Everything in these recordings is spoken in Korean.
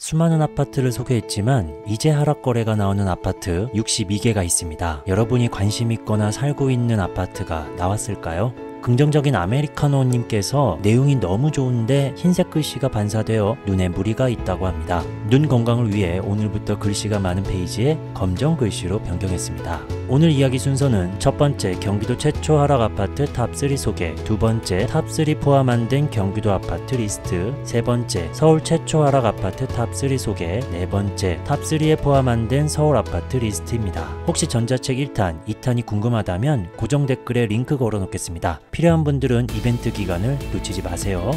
수많은 아파트를 소개했지만 이제 하락 거래가 나오는 아파트 62개가 있습니다. 여러분이 관심 있거나 살고 있는 아파트가 나왔을까요? 긍정적인 아메리카노님께서 내용이 너무 좋은데 흰색 글씨가 반사되어 눈에 무리가 있다고 합니다. 눈 건강을 위해 오늘부터 글씨가 많은 페이지에 검정 글씨로 변경했습니다. 오늘 이야기 순서는 첫 번째 경기도 최초 하락 아파트 탑3 소개, 두 번째 탑3 포함 안 된 경기도 아파트 리스트, 세 번째 서울 최초 하락 아파트 탑3 소개, 네 번째 탑3에 포함 안 된 서울 아파트 리스트입니다. 혹시 전자책 1탄, 2탄이 궁금하다면 고정 댓글에 링크 걸어 놓겠습니다. 필요한 분들은 이벤트 기간을 놓치지 마세요.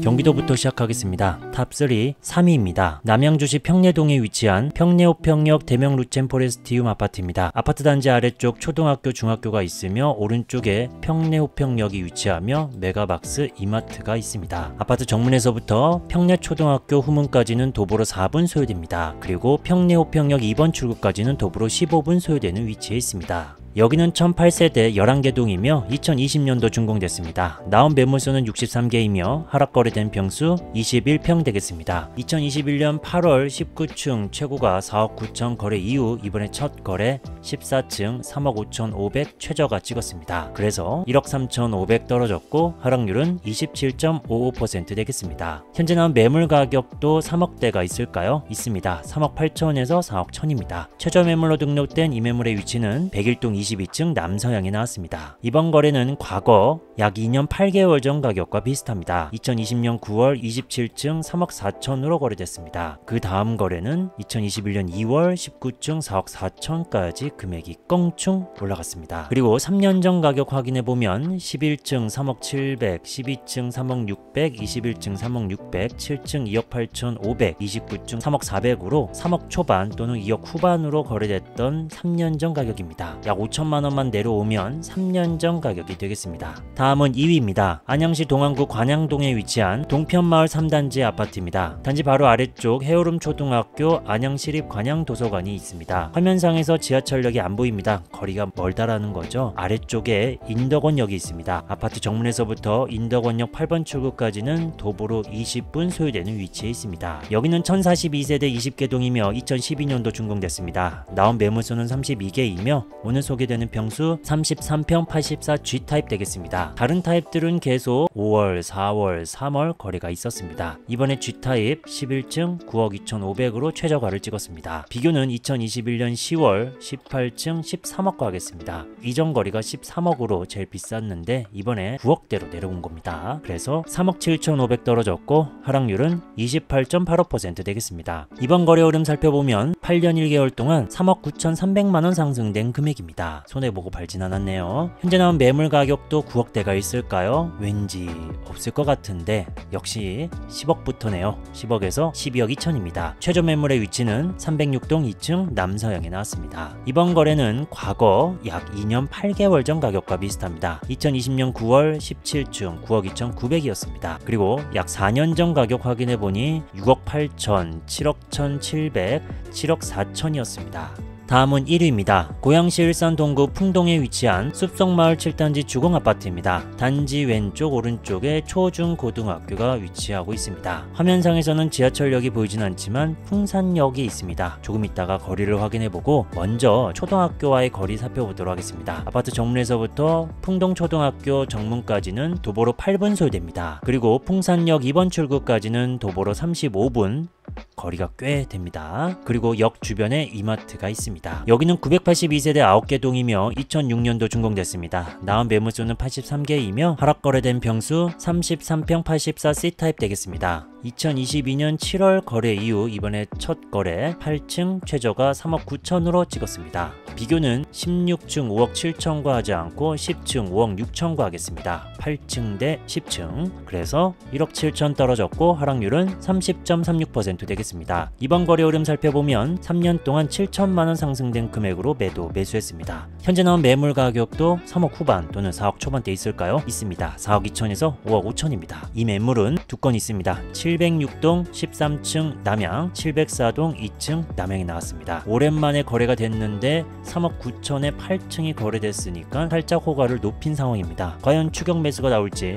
경기도부터 시작하겠습니다. 탑3 3위입니다. 남양주시 평내동에 위치한 평내호평역 대명 루첸포레스티움 아파트입니다. 아파트 단지 아래쪽 초등학교, 중학교가 있으며 오른쪽에 평내호평역이 위치하며 메가박스 이마트가 있습니다. 아파트 정문에서부터 평내초등학교 후문까지는 도보로 4분 소요됩니다. 그리고 평내호평역 2번 출구까지는 도보로 15분 소요되는 위치에 있습니다. 여기는 1008세대 11개 동이며 2020년도 준공됐습니다. 나온 매물수는 63개이며 하락 거래된 평수 21평 되겠습니다. 2021년 8월 19층 최고가 4억 9천 거래 이후 이번에 첫 거래 14층 3억 5,500 최저가 찍었습니다. 그래서 1억 3,500 떨어졌고 하락률은 27.55% 되겠습니다. 현재 나온 매물 가격도 3억대가 있을까요? 있습니다. 3억 8천에서 4억 1천입니다. 최저 매물로 등록된 이 매물의 위치는 101동 22층 남서향에 나왔습니다. 이번 거래는 과거 약 2년 8개월 전 가격과 비슷합니다. 2020년 9월 27층 3억 4천으로 거래됐습니다. 그 다음 거래는 2021년 2월 19층 4억 4천까지 금액이 껑충 올라갔습니다. 그리고 3년 전 가격 확인해보면 11층 3억 700, 12층 3억 600, 21층 3억 600, 7층 2억 8천 500, 29층 3억 400으로 3억 초반 또는 2억 후반으로 거래됐던 3년 전 가격입니다. 약 5천만원만 내려오면 3년 전 가격이 되겠습니다. 다음은 2위입니다. 안양시 동안구 관양동에 위치한 동편마을 3단지 아파트입니다. 단지 바로 아래쪽 해오름 초등학교 안양시립 관양도서관이 있습니다. 화면상에서 지하철역이 안 보입니다. 거리가 멀다라는 거죠. 아래쪽에 인덕원역이 있습니다. 아파트 정문에서부터 인덕원역 8번 출구까지는 도보로 20분 소요되는 위치에 있습니다. 여기는 1042세대 20개 동이며 2012년도 준공됐습니다. 나온 매물수는 32개이며 오늘 소개되는 평수 33평 84G 타입 되겠습니다. 다른 타입들은 계속 5월, 4월, 3월 거래가 있었습니다. 이번에 G 타입 11층 9억 2,500으로 최저가를 찍었습니다. 비교는 2021년 10월 18층 13억과 하겠습니다. 이전 거리가 13억으로 제일 비쌌는데 이번에 9억대로 내려온 겁니다. 그래서 3억 7,500 떨어졌고 하락률은 28.85% 되겠습니다. 이번 거래 흐름 살펴보면 8년 1개월 동안 3억 9,300만원 상승된 금액입니다. 손해보고 팔진 않았네요. 현재 나온 매물 가격도 9억대가 있을까요? 왠지 없을 것 같은데 역시 10억부터네요. 10억에서 12억 2천입니다. 최저 매물의 위치는 306동 2층 남서향에 나왔습니다. 이번 거래는 과거 약 2년 8개월 전 가격과 비슷합니다. 2020년 9월 17층 9억 2,900이었습니다. 그리고 약 4년 전 가격 확인해보니 6억 8천, 7억 1,700, 7억 4천이었습니다. 다음은 1위입니다. 고양시 일산 동구 풍동에 위치한 숲속마을 7단지 주공아파트입니다. 단지 왼쪽 오른쪽에 초중고등학교가 위치하고 있습니다. 화면상에서는 지하철역이 보이진 않지만 풍산역이 있습니다. 조금 있다가 거리를 확인해보고 먼저 초등학교와의 거리 살펴보도록 하겠습니다. 아파트 정문에서부터 풍동초등학교 정문까지는 도보로 8분 소요됩니다. 그리고 풍산역 2번 출구까지는 도보로 35분, 거리가 꽤 됩니다. 그리고 역 주변에 이마트가 있습니다. 여기는 982세대 9개 동이며 2006년도 준공됐습니다. 나온 매물수는 83개이며 하락 거래된 평수 33평 84C 타입 되겠습니다. 2022년 7월 거래 이후 이번에 첫 거래 8층 최저가 3억 9천으로 찍었습니다. 비교는 16층 5억 7천과 하지 않고 10층 5억 6천과 하겠습니다. 8층 대 10층. 그래서 1억 7천 떨어졌고 하락률은 30.36% 되겠습니다. 이번 거래 흐름 살펴보면 3년 동안 7천만원 상승된 금액으로 매수했습니다. 현재 나온 매물 가격도 3억 후반 또는 4억 초반대 있을까요? 있습니다. 4억 2천에서 5억 5천입니다. 이 매물은 두 건 있습니다. 706동 13층 남양, 704동 2층 남양이 나왔습니다. 오랜만에 거래가 됐는데 3억 9천에 8층이 거래됐으니까 살짝 호가를 높인 상황입니다. 과연 추격 매수가 나올지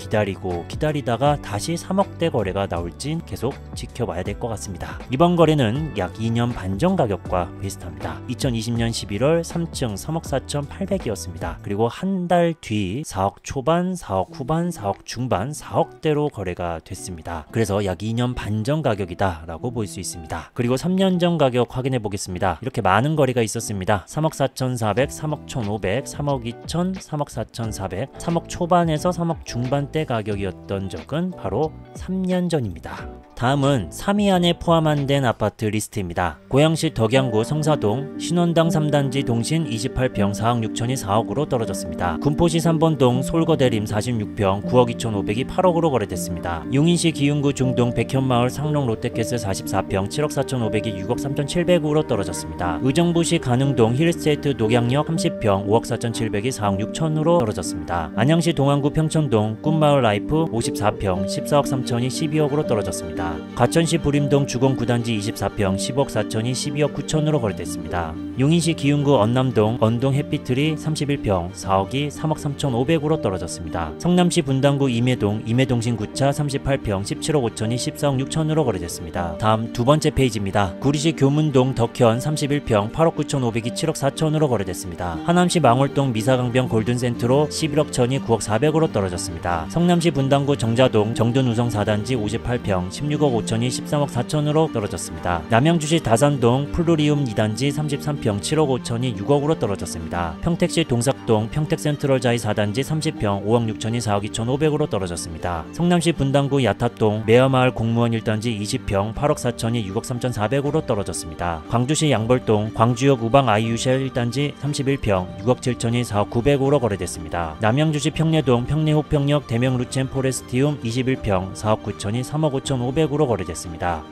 기다리다가 다시 3억대 거래가 나올지 계속 지켜봐야 될 것 같습니다. 이번 거래는 약 2년 반 전 가격과 비슷합니다. 2020년 11월 3층 3억 4,800이었습니다. 그리고 한 달 뒤 4억 초반, 4억 후반, 4억 중반, 4억대로 거래가 됐습니다. 그래서 약 2년 반 전 가격이다 라고 볼 수 있습니다. 그리고 3년 전 가격 확인해 보겠습니다. 이렇게 많은 거래가 있었습니다. 3억 4,400, 3억 1,500, 3억 2천, 3억 4,400, 3억 초반에서 3억 중반대 가격이었던 적은 바로 3년 전입니다. 다음은 3위 안에 포함 안 된 아파트 리스트입니다. 고양시 덕양구 성사동 신원당 3단지 동신 28평 4억 6천이 4억으로 떨어졌습니다. 군포시 3번동 솔거대림 46평 9억 2,500이 8억으로 거래됐습니다. 용인시 기흥구 중동 백현마을 상록 롯데캐슬 44평 7억 4,500이 6억 3,700으로 떨어졌습니다. 의정부시 가능동 힐스테이트 녹양역 30평 5억 4,700이 4억 6천으로 떨어졌습니다. 안양시 동안구 평천동 꿈마을 라이프 54평 14억 3천이 12억으로 떨어졌습니다. 과천시 부림동 주공 9단지 24평 10억 4천이 12억 9천으로 거래됐습니다. 용인시 기흥구 언남동 언동 해피트리 31평 4억이 3억 3,500으로 떨어졌습니다. 성남시 분당구 임해동 임해동신 9차 38평 17억 5천이 14억 6천으로 거래됐습니다. 다음 두 번째 페이지입니다. 구리시 교문동 덕현 31평 8억 9,500이 7억 4천으로 거래됐습니다. 하남시 망월동 미사강변 골든센트로 11억 천이 9억 400으로 떨어졌습니다. 성남시 분당구 정자동 정든우성 4단지 58평 16억 5천이 13억 4천으로 떨어졌습니다. 남양주시 다산동 플루리움 2단지 33평 7억 5천이 6억으로 떨어졌습니다. 평택시 동삭동 평택센트럴자이 4단지 30평 5억 6천이 4억 2,500으로 떨어졌습니다. 성남시 분당구 야타동 매화마을 공무원 1단지 20평 8억 4천이 6억 3,400으로 떨어졌습니다. 광주시 양벌동 광주역 우방 아이유쉘 1단지 31평 6억 7천이 4억 900으로 거래됐습니다. 남양주시 평내동 평내호평역 대명루첸 포레스티움 21평 4억 9천이 3억 5,500으로 거래됐습니다.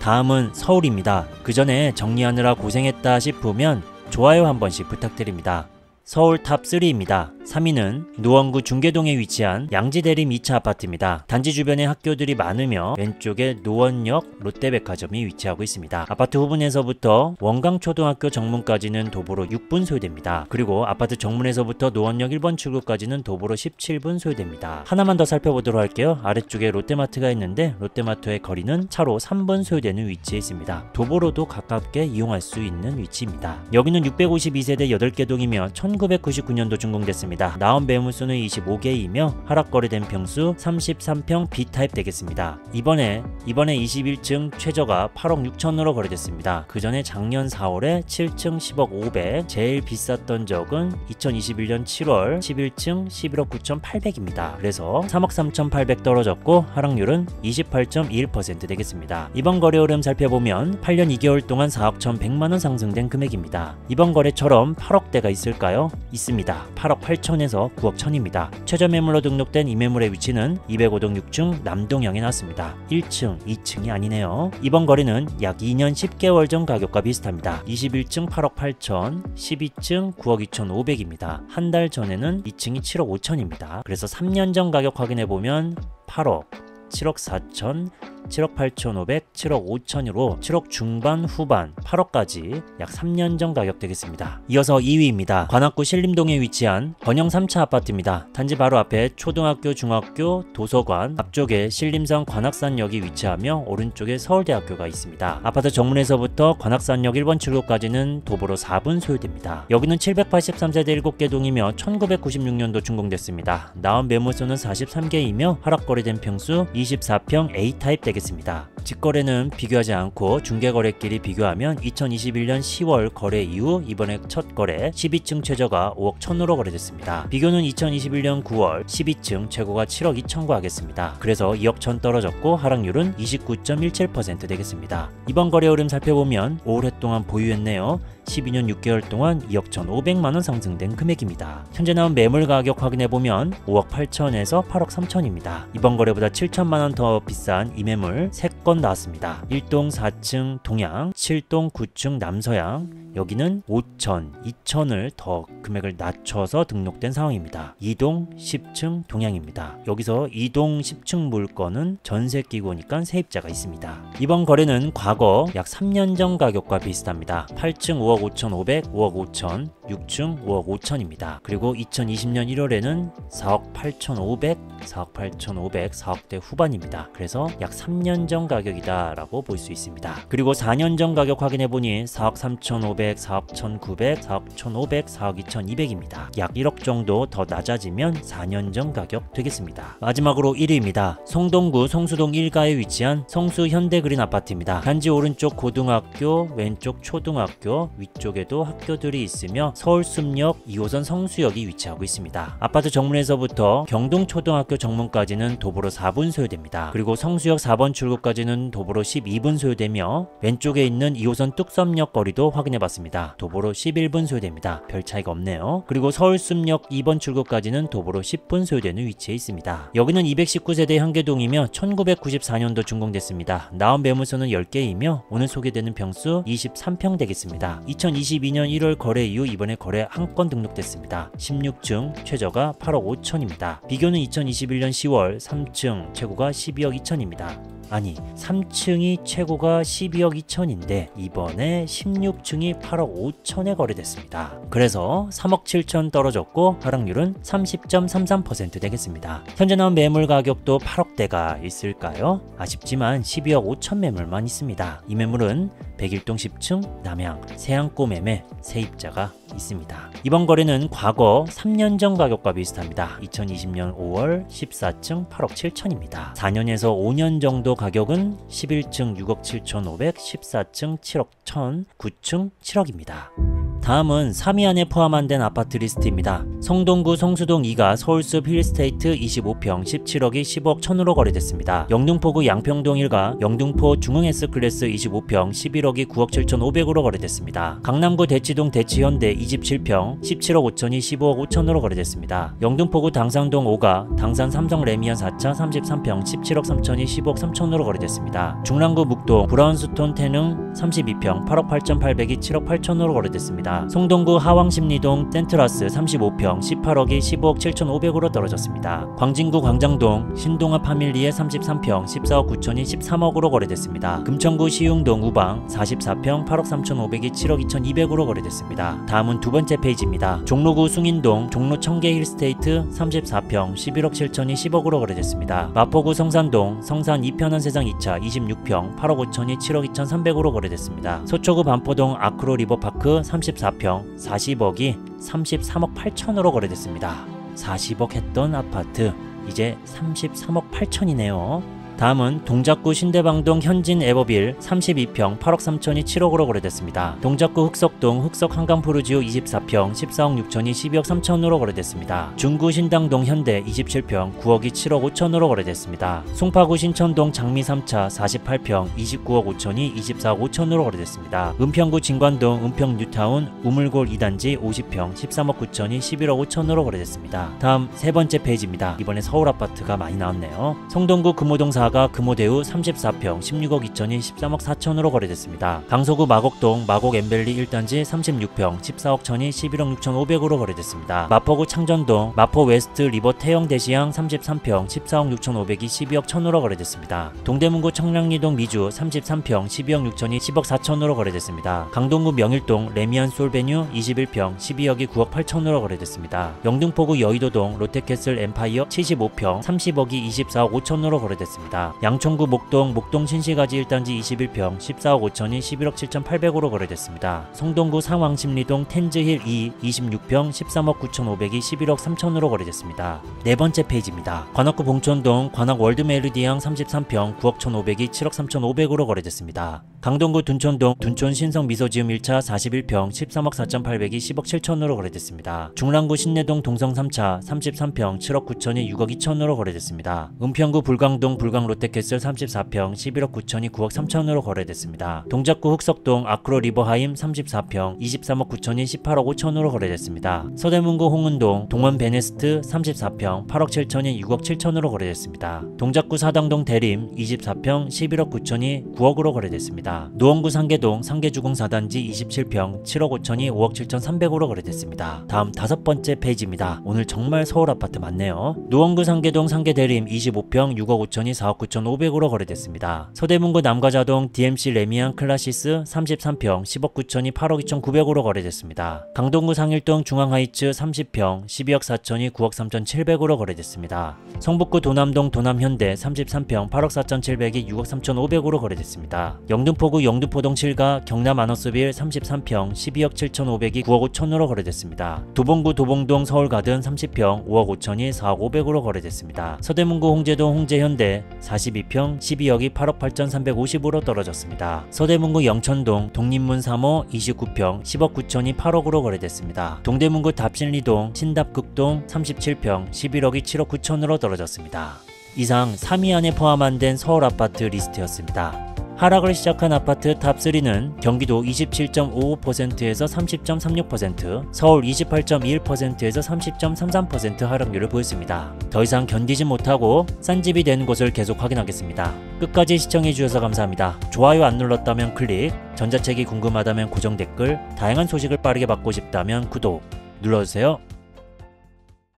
다음은 서울입니다. 그 전에 정리하느라 고생했다 싶으면 좋아요 한 번씩 부탁드립니다. 서울 탑3입니다. 3위는 노원구 중계동에 위치한 양지대림 2차 아파트입니다. 단지 주변에 학교들이 많으며 왼쪽에 노원역 롯데백화점이 위치하고 있습니다. 아파트 후분에서부터 원광초등학교 정문까지는 도보로 6분 소요됩니다. 그리고 아파트 정문에서부터 노원역 1번 출구까지는 도보로 17분 소요됩니다. 하나만 더 살펴보도록 할게요. 아래쪽에 롯데마트가 있는데 롯데마트의 거리는 차로 3분 소요되는 위치에 있습니다. 도보로도 가깝게 이용할 수 있는 위치입니다. 여기는 652세대 8개 동이며 1999년도 준공됐습니다. 나온 매물수는 25개이며 하락거래된 평수 33평 B타입 되겠습니다. 이번에 21층 최저가 8억 6천으로 거래됐습니다. 그 전에 작년 4월에 7층 10억 500, 제일 비쌌던 적은 2021년 7월 11층 11억 9,800입니다. 그래서 3억 3,800 떨어졌고 하락률은 28.21% 되겠습니다. 이번 거래 흐름 살펴보면 8년 2개월 동안 4억 1,100만원 상승된 금액입니다. 이번 거래처럼 8억대가 있을까요? 있습니다. 8억 8천에서 9억 1천입니다. 최저 매물로 등록된 이 매물의 위치는 205동 6중 남동향에 났습니다. 1층, 2층이 아니네요. 이번 거래는 약 2년 10개월 전 가격과 비슷합니다. 21층 8억 8천, 12층 9억 2,500입니다. 한 달 전에는 2층이 7억 5천입니다. 그래서 3년 전 가격 확인해보면 8억, 7억 4천, 7억 8,500, 7억 5천으로 7억 중반 후반 8억까지 약 3년 전 가격 되겠습니다. 이어서 2위입니다. 관악구 신림동에 위치한 번영 3차 아파트입니다. 단지 바로 앞에 초등학교, 중학교, 도서관, 앞쪽에 신림성 관악산역이 위치하며 오른쪽에 서울대학교가 있습니다. 아파트 정문에서부터 관악산역 1번 출구까지는 도보로 4분 소요됩니다. 여기는 783세대 7개 동이며 1996년도 준공됐습니다. 나온 매물수는 43개이며 하락거래된 평수 24평 A타입 되겠습니다. 직거래는 비교하지 않고 중개거래끼리 비교하면 2021년 10월 거래 이후 이번에 첫 거래 12층 최저가 5억 1천으로 거래됐습니다. 비교는 2021년 9월 12층 최고가 7억 2천과 하겠습니다. 그래서 2억 1천 떨어졌고 하락률은 29.17% 되겠습니다. 이번 거래 흐름 살펴보면 오랫동안 보유했네요. 12년 6개월 동안 2억 1,500만원 상승된 금액입니다. 현재 나온 매물 가격 확인해보면 5억 8천에서 8억 3천입니다. 이번 거래보다 7천만원 더 비싼 이 매물 3건 나왔습니다. 1동 4층 동양, 7동 9층 남서양, 여기는 5천, 2천을 더 금액을 낮춰서 등록된 상황입니다. 2동 10층 동양입니다. 여기서 2동 10층 물건은 전세끼고니까 세입자가 있습니다. 이번 거래는 과거 약 3년 전 가격과 비슷합니다. 8층 5억 5억 5,500, 5억 5천, 6층 5억 5천입니다. 그리고 2020년 1월에는 4억 8,500, 4억 8,500, 4억대 후반입니다. 그래서 약 3년 전 가격이다 라고 볼 수 있습니다. 그리고 4년 전 가격 확인해보니 4억 3,500, 4억 1,900, 4억 1,500, 4억 2,200입니다. 약 1억 정도 더 낮아지면 4년 전 가격 되겠습니다. 마지막으로 1위입니다. 성동구 성수동 1가에 위치한 성수 현대그린 아파트입니다. 단지 오른쪽 고등학교, 왼쪽 초등학교, 위쪽에도 학교들이 있으며 서울숲역 2호선 성수역이 위치하고 있습니다. 아파트 정문에서부터 경동초등학교 정문까지는 도보로 4분 소요됩니다. 그리고 성수역 4번 출구까지는 도보로 12분 소요되며 왼쪽에 있는 2호선 뚝섬역 거리도 확인해봤습니다. 도보로 11분 소요됩니다. 별 차이가 없네요. 그리고 서울숲역 2번 출구까지는 도보로 10분 소요되는 위치에 있습니다. 여기는 219세대 현계동이며 1994년도 준공됐습니다. 나온 매물수는 10개이며 오늘 소개되는 평수 23평 되겠습니다. 2022년 1월 거래 이후 이번에 거래 한 건 등록됐습니다. 16층 최저가 8억 5천입니다. 비교는 2021년 10월 3층 최고가 12억 2천입니다. 아니 3층이 최고가 12억 2천인데 이번에 16층이 8억 5천에 거래됐습니다. 그래서 3억 7천 떨어졌고 하락률은 30.33% 되겠습니다. 현재 나온 매물 가격도 8억대가 있을까요? 아쉽지만 12억 5천 매물만 있습니다. 이 매물은 101동 10층 남양 세안고 매매 세입자가 있습니다. 이번 거래는 과거 3년 전 가격과 비슷합니다. 2020년 5월 14층 8억 7천입니다. 4년에서 5년 정도 가격은 11층 6억 7,500, 14층 7억 1천, 9층 7억입니다. 다음은 3위 안에 포함 안 된 아파트 리스트입니다. 성동구 성수동 2가 서울숲 힐스테이트 25평 17억이 10억 1천으로 거래됐습니다. 영등포구 양평동 1가 영등포 중흥 S클래스 25평 11억이 9억 7,500으로 거래됐습니다. 강남구 대치동 대치현대 27평 17억 5천이 15억 5천으로 거래됐습니다. 영등포구 당산동 5가 당산 삼성 레미안 4차 33평 17억 3천이 15억 3천으로 거래됐습니다. 중랑구 묵동 브라운스톤 태능 32평 8억 8,800이 7억 8천으로 거래됐습니다. 송동구 하왕심리동 텐트라스 35평 18억이 15억 7,500으로 떨어졌습니다. 광진구 광장동 신동아 파밀리에 33평 14억 9천이 13억으로 거래됐습니다. 금천구 시흥동 우방 44평 8억 3,500이 7억 2,200으로 거래됐습니다. 다음은 두 번째 페이지입니다. 종로구 숭인동 종로 청계 힐스테이트 34평 11억 7천이 10억으로 거래됐습니다. 마포구 성산동 성산 2편한 세상 2차 26평 8억 5천이 7억 2,300으로 거래됐습니다. 서초구 반포동 아크로 리버파크 34평 40억이 33억 8천으로 거래됐습니다. 40억 했던 아파트 이제 33억 8천이네요. 다음은 동작구 신대방동 현진 에버빌 32평 8억 3천이 7억으로 거래됐습니다. 동작구 흑석동 흑석 한강푸르지오 24평 14억 6천이 12억 3천으로 거래됐습니다. 중구 신당동 현대 27평 9억이 7억 5천으로 거래됐습니다. 송파구 신천동 장미 3차 48평 29억 5천이 24억 5천으로 거래됐습니다. 은평구 진관동 은평 뉴타운 우물골 2단지 50평 13억 9천이 11억 5천으로 거래됐습니다. 다음 세 번째 페이지입니다. 이번에 서울 아파트가 많이 나왔네요. 성동구 금호동 4가 금호대우 34평 16억 2천이 13억 4천으로 거래됐습니다. 강서구 마곡동 마곡 엠벨리 1단지 36평 14억 천이 11억 6,500으로 거래됐습니다. 마포구 창전동 마포 웨스트 리버 태영 대시양 33평 14억 6,500이 12억 천으로 거래됐습니다. 동대문구 청량리동 미주 33평 12억 6천이 10억 4천으로 거래됐습니다. 강동구 명일동 레미안 솔베뉴 21평 12억이 9억 8천으로 거래됐습니다. 영등포구 여의도동 롯데캐슬 엠파이어 75평 30억이 24억 5천으로 거래됐습니다. 양천구 목동 신시가지 1단지 21평 14억 5천이 11억 7,800으로 거래됐습니다. 성동구 상왕심리동 텐즈힐 2 26평 13억 9,500이 11억 3천으로 거래됐습니다. 네 번째 페이지입니다. 관악구 봉천동 관악 월드메르디앙 33평 9억 1,500이 7억 3,500으로 거래됐습니다. 강동구 둔촌동 둔촌 신성 미소지음 1차 41평 13억 4,800이 10억 7천으로 거래됐습니다. 중랑구 신내동 동성 3차 33평 7억 9천이 6억 2천으로 거래됐습니다. 은평구 불광동 불광 롯데캐슬 34평 11억 9천이 9억 3천으로 거래됐습니다. 동작구 흑석동 아크로 리버하임 34평 23억 9천이 18억 5천으로 거래됐습니다. 서대문구 홍은동 동원 베네스트 34평 8억 7천이 6억 7천으로 거래됐습니다. 동작구 사당동 대림 24평 11억 9천이 9억으로 거래됐습니다. 거래됐습니다. 노원구 상계동 상계주공 4단지 27평 7억 5천이 5억 7천3백으로 거래됐습니다. 다음 5번째 페이지입니다. 오늘 정말 서울 아파트 많네요. 노원구 상계동 상계대림 25평 6억 5천이 4억 9천5백으로 거래됐습니다. 서대문구 남가자동 DMC 레미안 클라시스 33평 10억 9천이 8억 2천9백으로 거래됐습니다. 강동구 상일동 중앙하이츠 30평 12억 4천이 9억 3천7백으로 거래됐습니다. 성북구 도남동 도남현대 33평 8억 4천7백이 6억 3천5백으로 거래됐습니다. 영등포구 영등포동 7가 경남 아너스빌 33평 12억 7천5백이 9억 5천으로 거래됐습니다. 도봉구 도봉동 서울가든 30평 5억 5천이 4억 5백으로 거래됐습니다. 서대문구 홍제동 홍제현대 42평 12억이 8억 8천3백50으로 떨어졌습니다. 서대문구 영천동 독립문 3호 29평 10억 9천이 8억으로 거래됐습니다. 동대문구 답신리동 신답극동 37평 11억이 7억 9천으로 떨어졌습니다. 이상 3위 안에 포함 안 된 서울 아파트 리스트였습니다. 하락을 시작한 아파트 탑3는 경기도 27.55%에서 30.36%, 서울 28.21%에서 30.33% 하락률을 보였습니다. 더 이상 견디지 못하고 싼 집이 되는 곳을 계속 확인하겠습니다. 끝까지 시청해주셔서 감사합니다. 좋아요 안 눌렀다면 클릭, 전자책이 궁금하다면 고정 댓글, 다양한 소식을 빠르게 받고 싶다면 구독 눌러주세요.